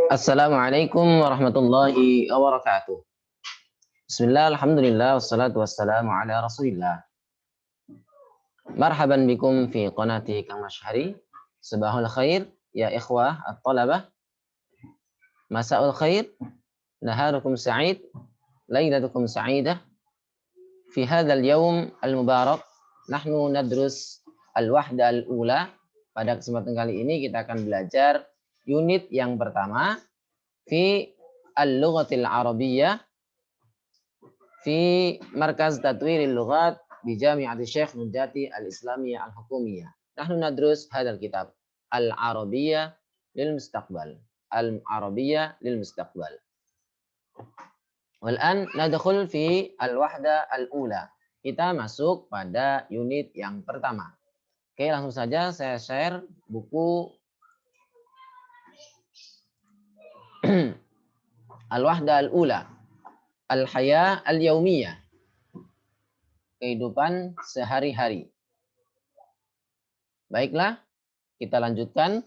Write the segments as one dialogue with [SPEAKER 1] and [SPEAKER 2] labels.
[SPEAKER 1] Assalamualaikum warahmatullahi wabarakatuh. Bismillah, alhamdulillah, wassalatu wassalamu ala rasulillah. Marhaban bikum fi qanati Kang Mashhari. Sabahul khair, ya ikhwah at-talabah. Masa'ul khair, naharukum sa'id, laylatukum sa'idah. Fi hadzal yawm al-mubarak, nahnu nadrus al-wahda al-ula. Pada kesempatan kali ini kita akan belajar unit yang pertama fi al-lughatil arabiyyah fi Markaz Tatwiril Lughat di Jami'ati Syekh Nurjati Al-Islamiyah Al-Hukumiyah. Nahnu nadrus hadzal kitab Al-Arabiyyah lil Mustaqbal. Al-Arabiyyah lil Mustaqbal. Wal'an nadkhul fi al-wahda al-ula. Kita masuk pada unit yang pertama. Oke, langsung saja saya share buku Al-Wahda al-Ula. Al-Haya al-Yaumiyah. Kehidupan sehari-hari. Baiklah, kita lanjutkan.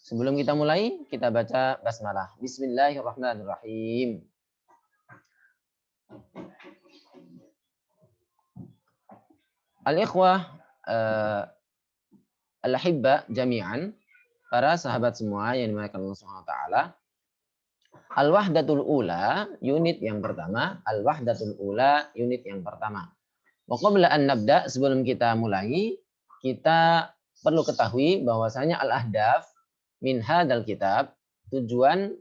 [SPEAKER 1] Sebelum kita mulai, kita baca basmalah. Bismillahirrahmanirrahim. Al-ikhwah al-ahibba jami'an, para sahabat semua yang dimuliakan Allah Subhanahu wa taala. Al-wahdatul ula, unit yang pertama. Al-wahdatul ula, unit yang pertama. Wa qabla an nabda, sebelum kita mulai, kita perlu ketahui bahwasanya al-ahdaf min hadzal kitab, tujuan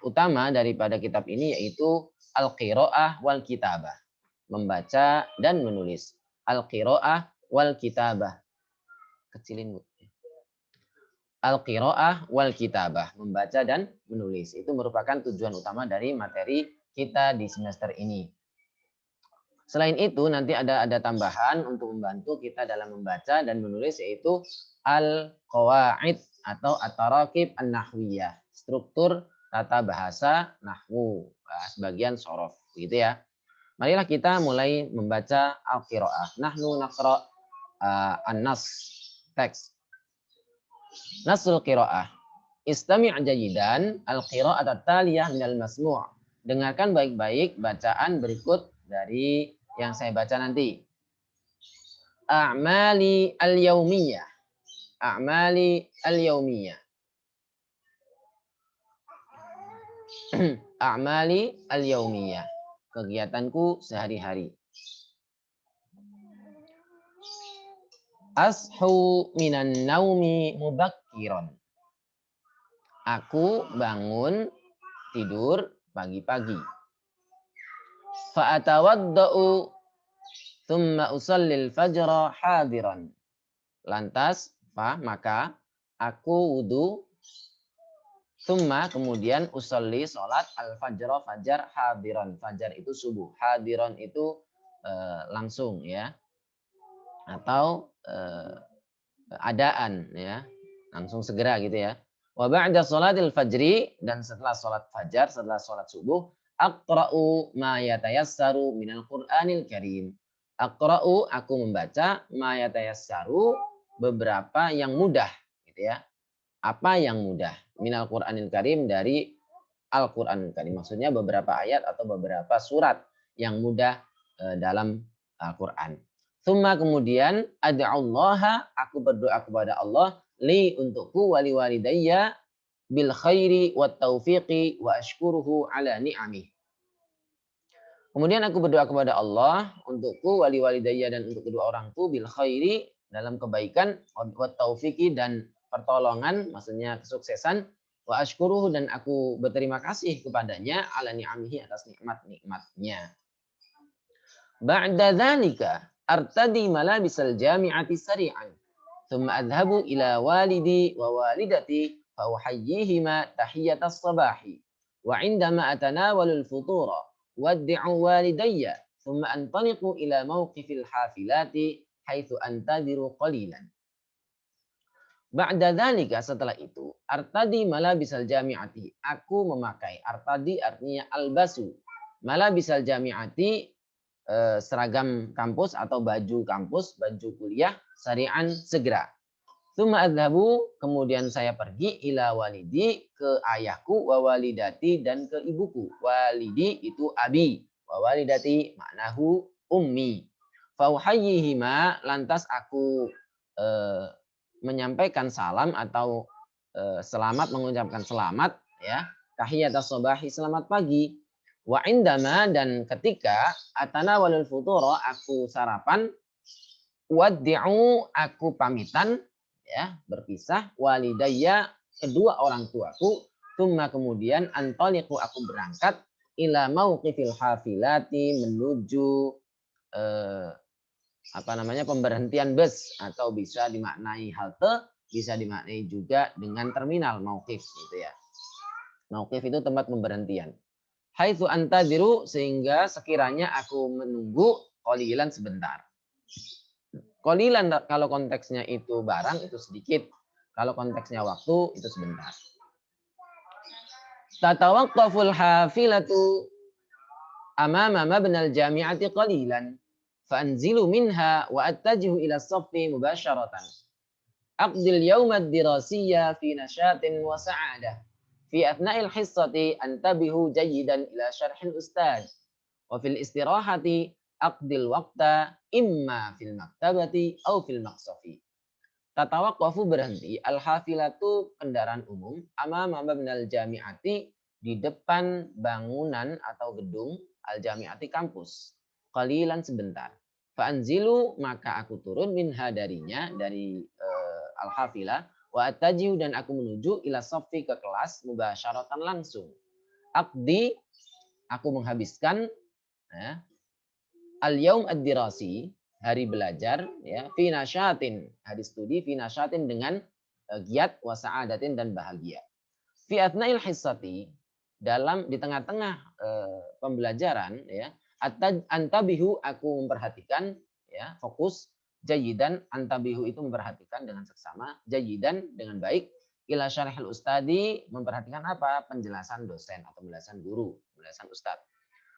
[SPEAKER 1] utama daripada kitab ini yaitu al-qiraah wal kitabah, membaca dan menulis. Al-qiraah wal kitabah. Kecilin, Bu. Al-qiraah wal kitabah, membaca dan menulis. Itu merupakan tujuan utama dari materi kita di semester ini. Selain itu nanti ada tambahan untuk membantu kita dalam membaca dan menulis, yaitu al-qawaid atau at-tarakib an-nahwiyah, struktur tata bahasa nahwu, sebagian sorof, gitu ya. Marilah kita mulai membaca al-qiraah. Nahnu naqra an-nas, teks. Nasul qiraah. Istami' jayidan al-qiraat at-taliyah minal masmu'. Dengarkan baik-baik bacaan berikut dari yang saya baca nanti. A'mali al-yaumiyah. A'mali al-yaumiyah. A'mali al-yaumiyah. Kegiatanku sehari-hari. Ashu minan naumi mubakkiron. Aku bangun tidur pagi-pagi. Fa'atawadda'u thumma usallil fajra hadiran. Lantas, maka aku wudu, thumma kemudian usalli salat al-fajra, fajar hadiran. Fajar itu subuh, hadiran itu langsung ya. Atau adaan ya, langsung segera gitu ya. Wa ba'da salatil fajri, dan setelah salat fajar, setelah salat subuh, aqra'u ma yatayassaru minal Qur'anil Karim. Aqra'u, aku membaca, ma yatayassaru, beberapa yang mudah gitu ya. Apa yang mudah? Minal Qur'anil Karim, dari Al-Qur'anil Karim. Maksudnya beberapa ayat atau beberapa surat yang mudah dalam Al-Qur'an. Tsumma kemudian ad'allaha, aku berdoa kepada Allah, li untukku, wali walidayya, bil khairi wat taufiqi wa ashkuruhu ala ni'amih. Kemudian aku berdoa kepada Allah untukku, wali walidayya, dan untuk kedua orangku, bil khairi, dalam kebaikan, wat taufiqi, dan pertolongan, maksudnya kesuksesan, wa ashkuruhu, dan aku berterima kasih kepadanya, ala ni'amihi, atas nikmat-nikmatnya. Ba'da dzalika artadi malabisal jami'ati sari'an. Thumma adhabu ila walidi wa walidati fa uhayyihima tahiyatas sabahi. Wa indama atanawalul futura wad'u walidayya. Thumma antaliqu ila mawqifil hafilati haitsu antadiru qalilan. Ba'da dzalika, setelah itu, artadi malabisal jami'ati, aku memakai. Artadi artinya albasu. Malabisal jami'ati, seragam kampus atau baju kampus, baju kuliah, sari'an, segera. Tsumma adhabu, kemudian saya pergi ila walidi, ke ayahku, wa walidati, dan ke ibuku. Walidi itu abi, wa walidati maknahu ummi. Fauhayyihima, lantas aku eh, menyampaikan salam atau selamat, mengucapkan selamat ya. Tahiyatas sobahi, selamat pagi. Wa indama, dan ketika atana walul futuro, aku sarapan, waddi'u, aku pamitan ya, berpisah, walidayya, kedua orang tuaku, tsumma kemudian antaliqu, aku berangkat, ila mauqifil hafilati, menuju eh, apa namanya, pemberhentian bus, atau bisa dimaknai halte, bisa dimaknai juga dengan terminal mauqif gitu ya. Mauqif itu tempat pemberhentian. Haitsu antaziru, sehingga sekiranya aku menunggu, qalilan, sebentar. Qalilan kalau konteksnya itu barang, itu sedikit. Kalau konteksnya waktu, itu sebentar. Tatawaqqaful hafilatu amama mabnal jami'ati qalilan. Fanzilu minha wa attajihu ila saffi mubasharatan. Aqdil yawmad dirasiyya fi nashatin wa sa'adah. Fi athna'il hissati antabihu jayyidan ila syarhil ustaz. Wa fil istirahati aqdil waqta imma fil maktabati au fil maqsafi. Tatawaqqafu, berhenti, al-hafilatu, kendaraan umum, amama mabnal jami'ati, di depan bangunan atau gedung, al-jami'ati, kampus. Qalilan, sebentar. Fa'anzilu, maka aku turun, minha, darinya, dari al-hafilah, wa attajiu, dan aku menuju, ila soffi, ke kelas, mubasyaratan, langsung. Aqdi, aku menghabiskan ya, al-yaum ad-dirasi, hari belajar ya, fi nasyatin, hari studi, fi nasyatin, dengan giat, wa sa'adatin, dan bahagia. Fi athna'il hissati, di tengah-tengah pembelajaran ya, antabihu, aku memperhatikan ya, fokus, jayidan, antabihu itu memperhatikan dengan seksama, jayidan, dengan baik, ila syarhil ustadi, memperhatikan apa? Penjelasan dosen atau penjelasan guru, penjelasan ustadz.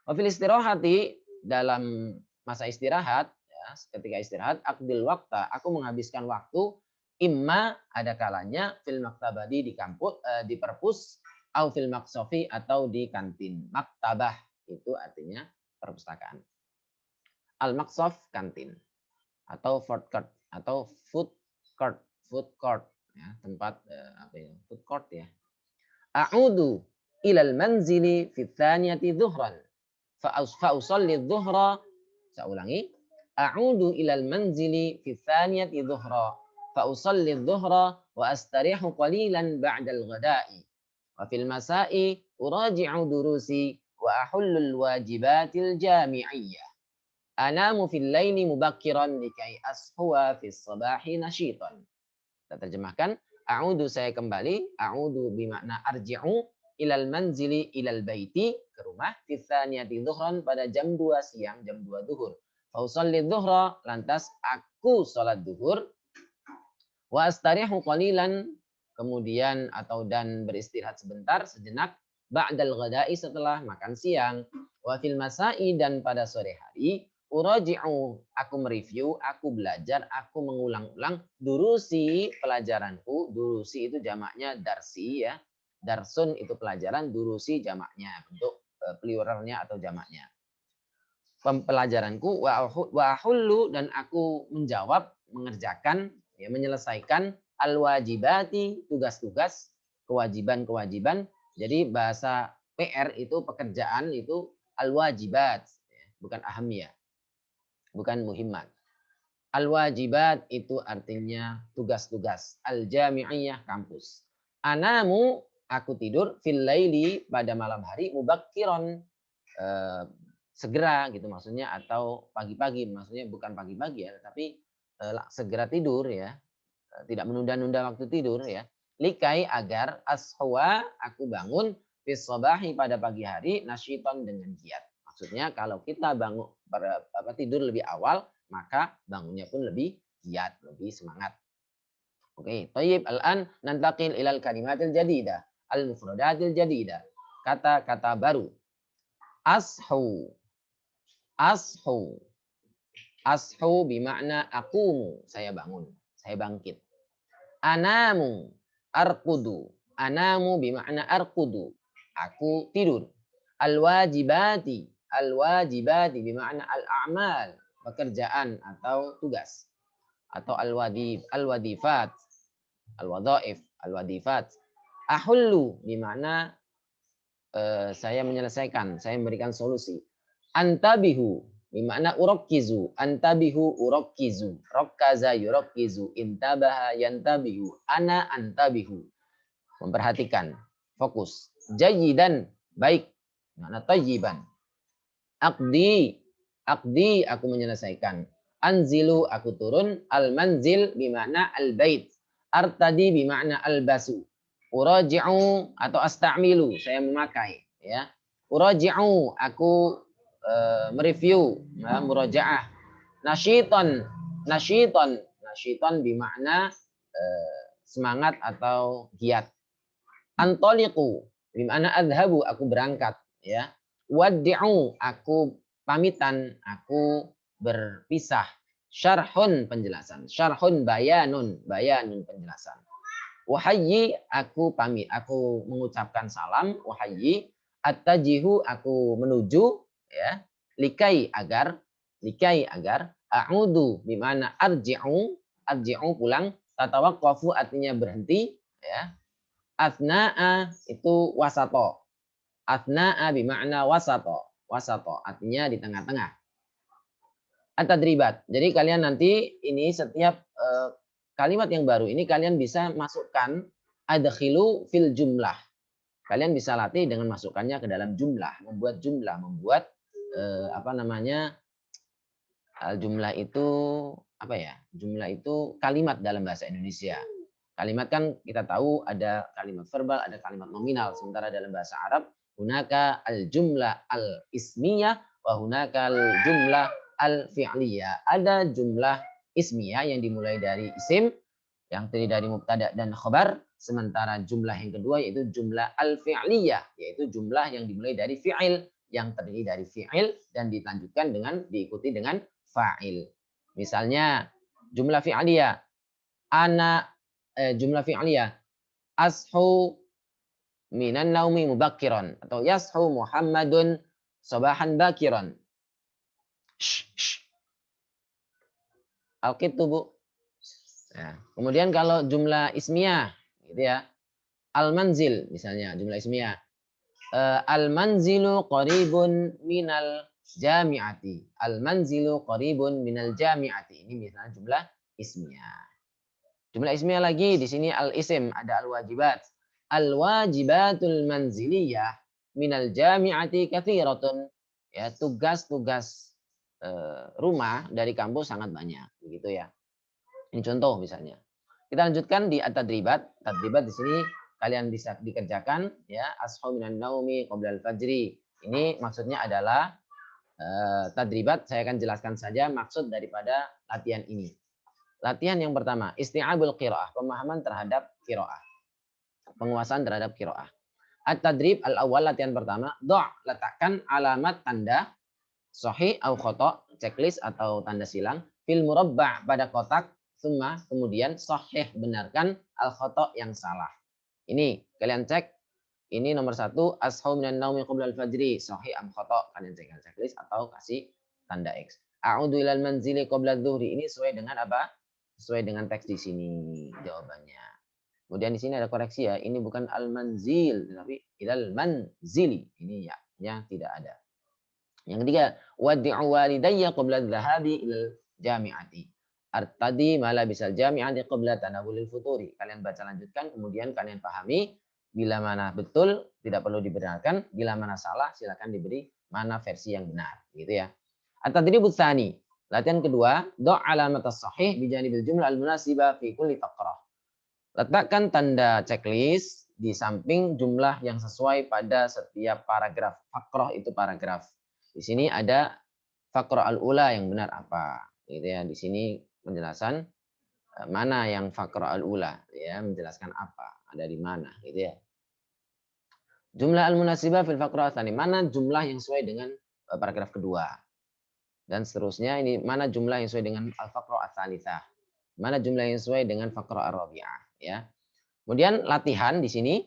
[SPEAKER 1] Wa fil istirahati, dalam masa istirahat ya, ketika istirahat, akdil wakta, aku menghabiskan waktu, imma, ada kalanya, fil maktabadi, di kampus, di perpus, au fil maksofi, atau di kantin. Maktabah itu artinya perpustakaan. Al maksof, kantin, atau food court, atau food court ya, tempat apa ya, food court ya. A'udu ilal manzili fi tsaniyati dhuhran. Fa'usalli dhuhra, saya ulangi, a'udu ilal manzili fi tsaniyati dhuhra, fa'usalli dhuhra, wa astarihu qalilan ba'dal ghada'i, wa fil masa'i uraji'u durusi, wa ahullul wajibatil jami'iyyah, anamu fil laili mubakkiran likai ashuwa fis sabahi nashitan. Kita terjemahkan, a'udu, saya kembali, a'udu bimakna arji'u, ilal manzili, ilal baiti, ke rumah, fithaniyati dhuhran, pada jam 2 siang, jam 2 duhur. Fausalli dhuhra, lantas aku sholat duhur, wa astarihu qalilan, kemudian atau dan beristirahat sebentar, sejenak, ba'dal ghada'i, setelah makan siang, wa fil masa'i, dan pada sore hari, uraji'u, aku mereview, aku belajar, aku mengulang-ulang, durusi, pelajaranku. Durusi itu jamaknya darsi ya. Darsun itu pelajaran, durusi jamaknya, bentuk pluralnya atau jamaknya. Pelajaranku, wa ahullu, dan aku menjawab, mengerjakan, ya, menyelesaikan, al-wajibati, tugas-tugas, kewajiban-kewajiban. Jadi bahasa PR itu, pekerjaan itu al-wajibat, bukan ahamiyah, bukan muhimmat. Al-wajibat itu artinya tugas-tugas. Al-jami'iyah, kampus. Anamu, aku tidur, fil laili, pada malam hari, mubakkiron, segera gitu maksudnya, atau pagi-pagi, maksudnya bukan pagi-pagi ya, tapi segera tidur ya, tidak menunda-nunda waktu tidur ya. Likai, agar, ashwa, aku bangun, fis sabahi, pada pagi hari, nasyiton, dengan giat. Maksudnya kalau kita bangun tidur lebih awal, maka bangunnya pun lebih giat, lebih semangat. Oke, thayyib, al-an nantaqil ilal kalimatil jadidah, al-mufradatil jadidah. Kata-kata baru. Ashu. Ashu. Ashu bimakna aqumu, saya bangun, saya bangkit. Anamu, arqudu. Anamu bimakna arqudu. Aku tidur. Al-wajibati. Al-wajibati bimakna al-a'mal. Pekerjaan atau tugas. Atau al-wadifat. Al-wadhaif. Al-wadifat. Ahullu bimakna saya menyelesaikan. Saya memberikan solusi. Antabihu bermakna urokkizu, antabihu urokkizu, rokkaza yurokkizu, intabaha yantabihu, ana antabihu. Memperhatikan, fokus. Jayidan, baik, makna tayyiban. Aqdi, aqdi aku menyelesaikan. Anzilu aku turun, al manzil bermakna al bait. Artadi bermakna al basu. Uraji'u atau astamilu, saya memakai, ya. Uraji'u aku mereview, murajaah. Nasyiton, nasyiton, nasyiton bermakna semangat atau giat. Antoliku bermakna adhabu, aku berangkat, ya. Waddi'u, aku pamitan, aku berpisah. Syarhun, penjelasan. Syarhun bayanun, bayanun penjelasan. Wahayyi, aku pamit, aku mengucapkan salam. Wahayyi, attajihu, aku menuju, ya. Likai agar, a'udu bimana arji'u, arji'u pulang. Tatawaqqafu artinya berhenti, ya. Athna'a itu wasato. Athna'a bimana wasato, wasato artinya di tengah-tengah. At-tadribat. Jadi kalian nanti ini setiap kalimat yang baru ini kalian bisa masukkan adkhilu fil jumlah. Kalian bisa latih dengan masukkannya ke dalam jumlah, membuat jumlah, membuat jumlah itu apa ya? Jumlah itu kalimat dalam bahasa Indonesia. Kalimat kan kita tahu ada kalimat verbal, ada kalimat nominal. Sementara dalam bahasa Arab, hunaka al-jumlah al-ismiyah wa hunaka al-jumlah al-fi'liyah. Ada jumlah ismiyah yang dimulai dari isim, yang terdiri dari mubtada dan khabar. Sementara jumlah yang kedua yaitu jumlah al-fi'liyah, yaitu jumlah yang dimulai dari fi'il, yang terdiri dari fi'il dan dilanjutkan dengan diikuti dengan fa'il. Misalnya jumlah fi'liyah, jumlah fi'liyah, ashu minan naumi mubakkiran, atau yashu Muhammadun sabahan bakiran. Alkitu, Bu. Nah, kemudian kalau jumlah ismiyah gitu ya. Al-manzil misalnya jumlah ismiyah. Al-manzilu qaribun minal jami'ati. Al-manzilu qaribun minal jami'ati. Ini misalnya jumlah ismiyah. Jumlah ismiyah lagi di sini al-isim, ada al-wajibat. Al-wajibatul manziliyah minal jami'ati katsiratun. Ya, tugas-tugas rumah dari kampus sangat banyak, begitu ya. Ini contoh misalnya. Kita lanjutkan di at-tadribat. Tadribat di sini kalian bisa dikerjakan, ya. Ashu minan naumi qabla al-fajri. Ini maksudnya adalah tadribat. Saya akan jelaskan saja maksud daripada latihan ini. Latihan yang pertama, isti'abul qiraah, pemahaman terhadap qiraah. Penguasaan terhadap qiraah. At-tadrib al-awwal, latihan pertama, letakkan alamat tanda sahih au khata, checklist atau tanda silang, fil murabba' pada kotak, summa kemudian sahih, benarkan al khata yang salah. Ini kalian cek. Ini nomor 1, ashu minan naumi qabla al-fajri, sahih am khata, kalian cek checklist atau kasih tanda X. A'udu ilal manzili qabla adz-dzuhri, ini sesuai dengan apa? Sesuai dengan teks di sini jawabannya. Kemudian di sini ada koreksi ya, ini bukan al-manzil tetapi ilal manzili. Ini ya tidak ada. Yang ketiga, wad'u walidayya qabla adz-dzahabi ilal jami'ati. Artadi mala bisal jami'ati qabla tanawulil futuri. Kalian baca lanjutkan, kemudian kalian pahami. Bila mana betul, tidak perlu dibenarkan. Bila mana salah, silakan diberi mana versi yang benar. Gitu ya. At-tadribut tsani. Latihan kedua, do' alamat as-sahih bijanibil jumlah al-munasibah fi kulli faqrah. Letakkan tanda checklist di samping jumlah yang sesuai pada setiap paragraf. Faqrah itu paragraf. Di sini ada faqrah al-ula yang benar apa. Gitu ya. Di sini penjelasan mana yang faqrah al-ula, ya, menjelaskan apa, ada di mana, gitu ya. Jumlah al-munasibah fil faqrah tsani, mana jumlah yang sesuai dengan paragraf kedua. Dan seterusnya, ini mana jumlah yang sesuai dengan al-faqrah ats-tsalitsah. Mana jumlah yang sesuai dengan faqrah ar-rabi'ah, ya. Kemudian latihan di sini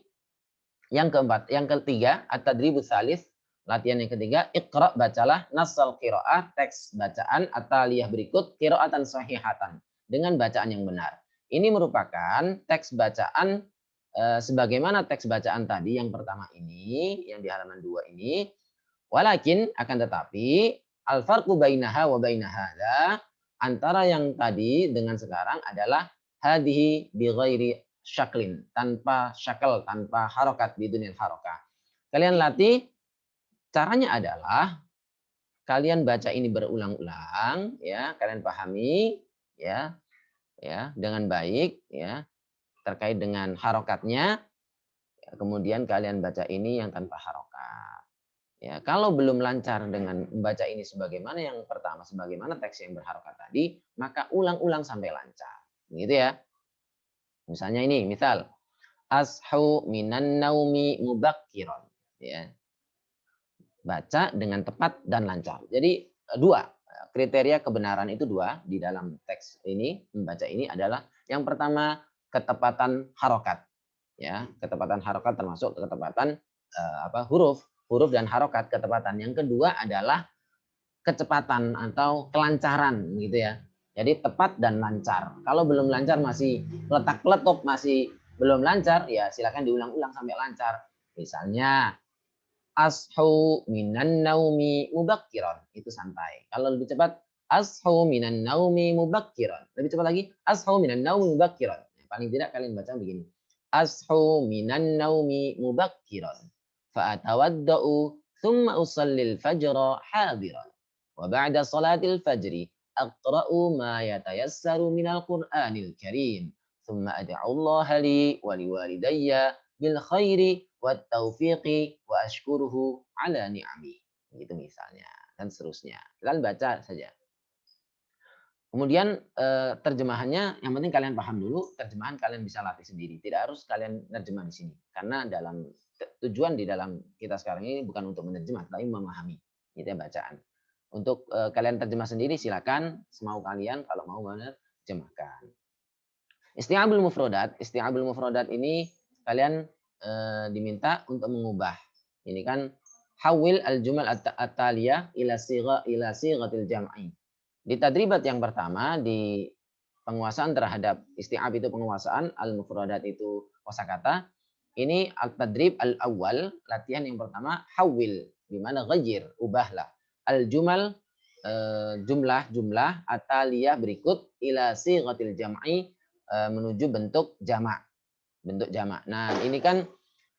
[SPEAKER 1] yang keempat, yang ketiga at-tadribus tsalits, latihan yang ketiga, iqra bacalah nassal qiraah, teks bacaan at-taliyah berikut qiraatan sahihatan dengan bacaan yang benar. Ini merupakan teks bacaan sebagaimana teks bacaan tadi yang pertama ini, yang di halaman 2 ini. Walakin akan tetapi al farqu bainaha wa baina hadza, antara yang tadi dengan sekarang adalah hadhihi bi ghairi syaklin, tanpa syakal, tanpa harokat di dunia harokah. Kalian latih, caranya adalah kalian baca ini berulang-ulang, ya, kalian pahami, ya, ya, dengan baik, ya, terkait dengan harokatnya, ya, kemudian kalian baca ini yang tanpa harokat. Ya, kalau belum lancar dengan membaca ini sebagaimana yang pertama, sebagaimana teks yang berharokat tadi, maka ulang-ulang sampai lancar. Gitu ya. Misalnya ini, misal ashu minan naumi mubakkiron. Ya. Baca dengan tepat dan lancar. Jadi dua, kriteria kebenaran itu dua di dalam teks ini, membaca ini adalah yang pertama ketepatan harokat. Ya, ketepatan harokat termasuk ketepatan huruf dan harokat ketepatan. Yang kedua adalah kecepatan atau kelancaran gitu ya. Jadi tepat dan lancar. Kalau belum lancar masih letak-letuk, masih belum lancar, ya silakan diulang-ulang sampai lancar. Misalnya ashu minan naumi mubakkiran, itu santai. Kalau lebih cepat ashu minan naumi mubakkiran. Lebih cepat lagi ashu minan naumi mubakkiran. Paling tidak kalian baca begini. Ashu minan naumi mubakkiran. Fa'atawadda'u thumma usallil fajra hadiran. Wa ba'da salatil fajri aqra'u ma yatayassaru minal Qur'anil Karim. Thumma ad'u Allah li wa liwalidayya bil khairi wat taufiqi wa ashkuruhu ala ni'ami. Gitu misalnya dan seterusnya. Kalian baca saja. Kemudian terjemahannya yang penting kalian paham dulu, terjemahan kalian bisa latih sendiri. Tidak harus kalian nerjemah di sini. Karena dalam tujuan di dalam kita sekarang ini bukan untuk menerjemah, tapi memahami gitu ya bacaan. Untuk kalian terjemah sendiri silakan semau kalian kalau mau menerjemahkan. Isti'abul mufrodat ini kalian diminta untuk mengubah. Ini kan hawil al-jumal at-taliyah ila sighatil jam'i. Di tadribat yang pertama, di penguasaan terhadap isti'ab itu penguasaan, al-mufradat itu kosakata. Ini al-tadrib al-awwal, latihan yang pertama, hawil, di mana ghayir, ubahlah. Al-jumal, jumlah ataliyah berikut ila sighatil jam'i, menuju bentuk jamak. Bentuk jamak. Nah, ini kan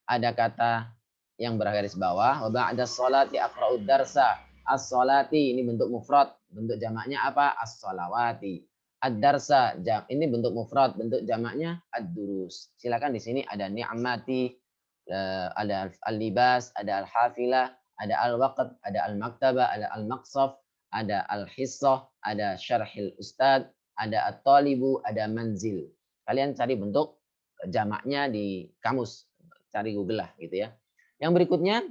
[SPEAKER 1] ada kata yang bergaris bawah, wa ba'da sholati aqra'ud darsa. As-sholati ini bentuk mufrad, bentuk jamaknya apa? As-sholawati. Ad-darsa ini bentuk mufrad, bentuk jamaknya ad-durus. Silakan di sini ada ni'mati, ada al-libas, ada al-hafilah, ada al-waqt, ada al-maktabah, ada al-maqsaf, ada al-hissah, ada syarhil ustad, ada at-talibu, ada manzil. Kalian cari bentuk jamaknya di kamus, cari Google lah gitu ya. Yang berikutnya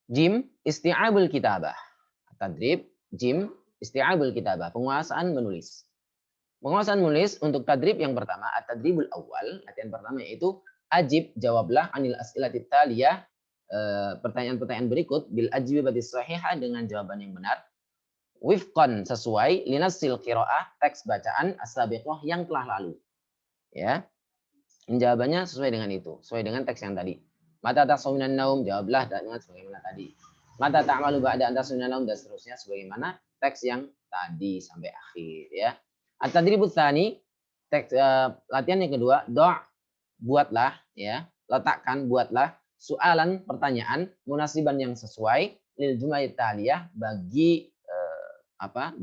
[SPEAKER 1] jim isti'abul kitabah. Tadrib jim isti'abul kitabah, penguasaan menulis. Penguasaan menulis untuk tadrib yang pertama, at-tadribul awal, latihan pertama yaitu ajib, jawablah anil as'ilatit taliyah, pertanyaan-pertanyaan berikut bil ajwibati sahihah, dengan jawaban yang benar. Wifqan, sesuai linasil qiraah, teks bacaan as-sabiqah yang telah lalu. Ya. Jawabannya sesuai dengan itu, sesuai dengan teks yang tadi. Mata tasawuf minan naum, jawablah dengan sebagaimana tadi. Mata ta'malu ba'da an tasawuf minan naum, dan seterusnya sebagaimana teks yang tadi sampai akhir ya. At-tadribut tsani, teks latihan yang kedua, buatlah ya, letakkan, buatlah soalan, pertanyaan munasiban yang sesuai lil jumal taliyah, bagi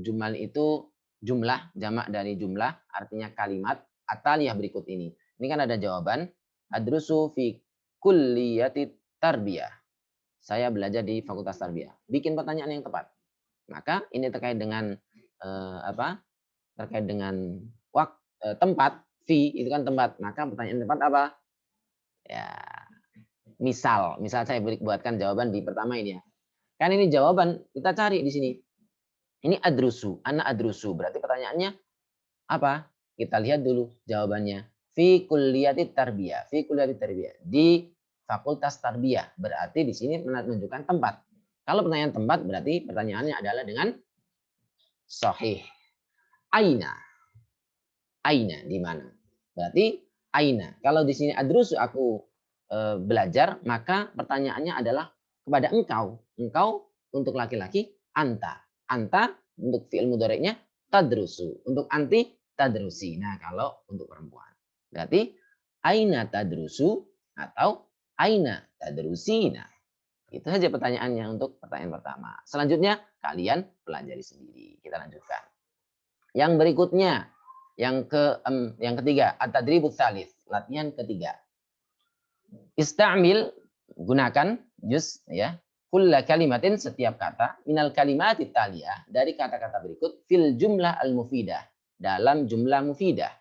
[SPEAKER 1] jumal itu jumlah, jamak dari jumlah, artinya kalimat ataliyah berikut ini. Ini kan ada jawaban, adrusu fi kulliyati tarbiyah. Saya belajar di Fakultas Tarbiyah. Bikin pertanyaan yang tepat. Maka ini terkait dengan terkait dengan tempat, fi itu kan tempat. Maka pertanyaan tempat apa? Ya, misal saya buatkan jawaban di pertama ini ya. Kan ini jawaban, kita cari di sini. Ini adrusu, ana adrusu. Berarti pertanyaannya apa? Kita lihat dulu jawabannya. fi kulliyati tarbiyah, fi kulliyati tarbiyah, di fakultas tarbiyah. Berarti di sini menunjukkan tempat. Kalau pertanyaan tempat berarti pertanyaannya adalah dengan sahih. Aina, aina di mana? Berarti aina. Kalau di sini adrusu aku belajar, maka pertanyaannya adalah kepada engkau. Engkau untuk laki-laki anta. Anta untuk fi'il mudhari'nya tadrusu. Untuk anti tadrusi. Nah, kalau untuk perempuan. Berarti aina tadrusu atau aina tadrusina. Itu saja pertanyaannya untuk pertanyaan pertama. Selanjutnya kalian pelajari sendiri. Kita lanjutkan. Yang berikutnya, yang ketiga, at-tadribut tsalits, latihan ketiga. Istamil, gunakan juz ya, kulla kalimatin, setiap kata, minal kalimat taliyah, dari kata-kata berikut, fil jumlah al-mufidah, dalam jumlah mufidah.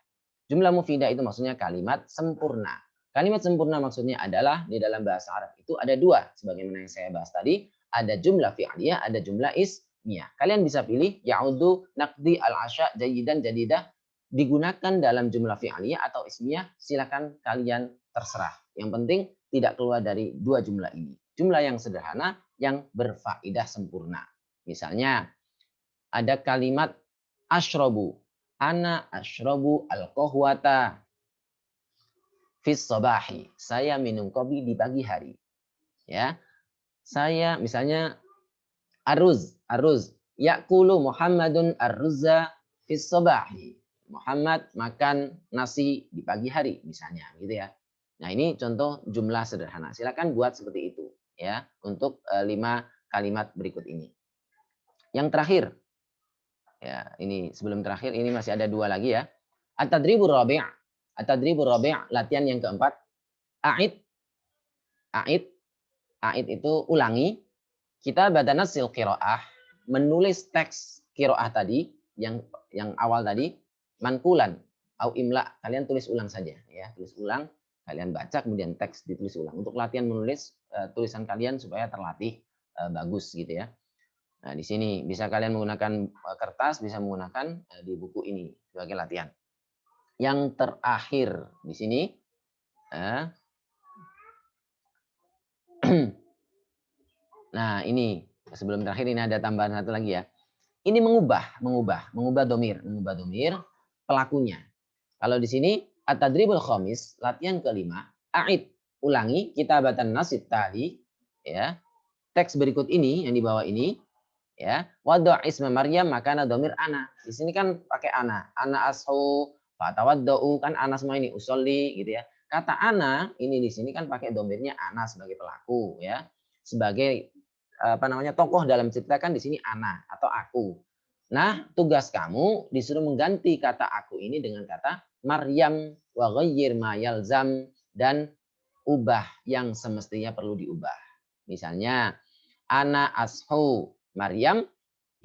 [SPEAKER 1] Jumlah mufidah itu maksudnya kalimat sempurna. Kalimat sempurna maksudnya adalah di dalam bahasa Arab itu ada dua, sebagaimana yang saya bahas tadi, ada jumlah fi'liyah, ada jumlah ismiyah. Kalian bisa pilih ya'udu naqdi al-asya jayidan jadidah, digunakan dalam jumlah fi'liyah atau ismiyah, silakan kalian terserah. Yang penting tidak keluar dari dua jumlah ini. Jumlah yang sederhana yang berfaedah sempurna. Misalnya ada kalimat asyrobu. Ana asyrobu al-qahwata fis sabahi. Saya minum kopi di pagi hari. Ya. Saya misalnya aruz. Yakulu Muhammadun arruzza fis sabahi. Muhammad makan nasi di pagi hari misalnya gitu ya. Nah, ini contoh jumlah sederhana. Silakan buat seperti itu ya untuk 5 kalimat berikut ini. Yang terakhir, ya ini sebelum terakhir ini masih ada 2 lagi ya. At-tadribur rabi'. At-tadribur rabi', latihan yang keempat. A'id. A'id itu ulangi. Kita badanasil qiraah, menulis teks qiraah tadi yang awal tadi, mankulan au imla, kalian tulis ulang saja ya, tulis ulang, kalian baca kemudian teks ditulis ulang untuk latihan menulis tulisan kalian supaya terlatih bagus gitu ya. Nah, di sini bisa kalian menggunakan kertas, bisa menggunakan di buku ini sebagai latihan. Yang terakhir di sini nah, ini sebelum terakhir ini ada tambahan satu lagi ya. Ini mengubah domir pelakunya. Kalau di sini at-tadribul khamis, latihan kelima, a'id, ulangi kitabatan nasid tali ya. Teks berikut ini yang di bawah ini ya. Wada' isma Maryam makana domir ana. Di sini kan pakai ana. Ana ashu fatawaddau, kan ana semua ini usolli gitu ya. Kata ana ini di sini kan pakai domirnya ana sebagai pelaku ya. Sebagai tokoh dalam cerita kan di sini ana atau aku. Nah, tugas kamu disuruh mengganti kata aku ini dengan kata Maryam wa ghayyir ma yalzam, dan ubah yang semestinya perlu diubah. Misalnya ana ashu Maryam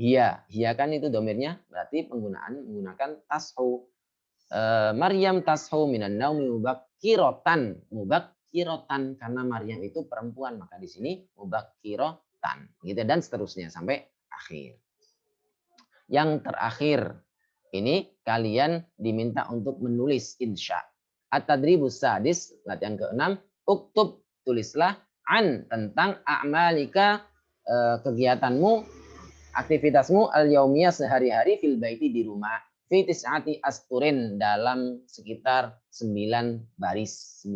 [SPEAKER 1] hiya. Hiya kan itu domirnya berarti menggunakan tashu. Maryam tashu minan naumi mubakkirotan. Mubakkirotan karena Maryam itu perempuan, maka di sini mubakkirotan gitu dan seterusnya sampai akhir. Yang terakhir ini kalian diminta untuk menulis insya. At-tadribus sadis, latihan ke-6, uktub, tulislah an, tentang a'malika, kegiatanmu, aktivitasmu al-yaumiyah, sehari-hari, fil baiti, di rumah, fi tis'ati asturin, dalam sekitar 9 baris.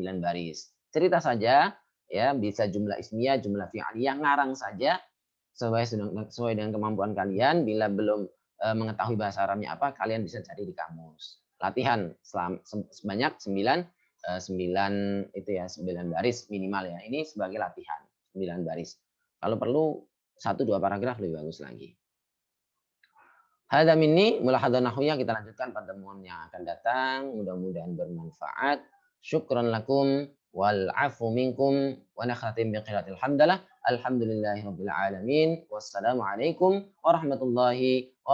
[SPEAKER 1] Cerita saja ya, bisa jumlah ismiyah, jumlah fi'liyah, ngarang saja sesuai dengan kemampuan kalian. Bila belum mengetahui bahasa Arabnya apa, kalian bisa cari di kamus. Latihan sebanyak 9 itu ya, 9 baris minimal ya. Ini sebagai latihan 9 baris. Kalau perlu 1-2 paragraf lebih bagus lagi. Hadza minni mulahadzah nahwiyah, kita lanjutkan pertemuan yang akan datang. Mudah-mudahan bermanfaat. Syukran lakum wal afu minkum wa nakhatim bi qiraatil hamdalah. Alhamdulillahirabbil alamin. Wassalamualaikum warahmatullahi wabarakatuh.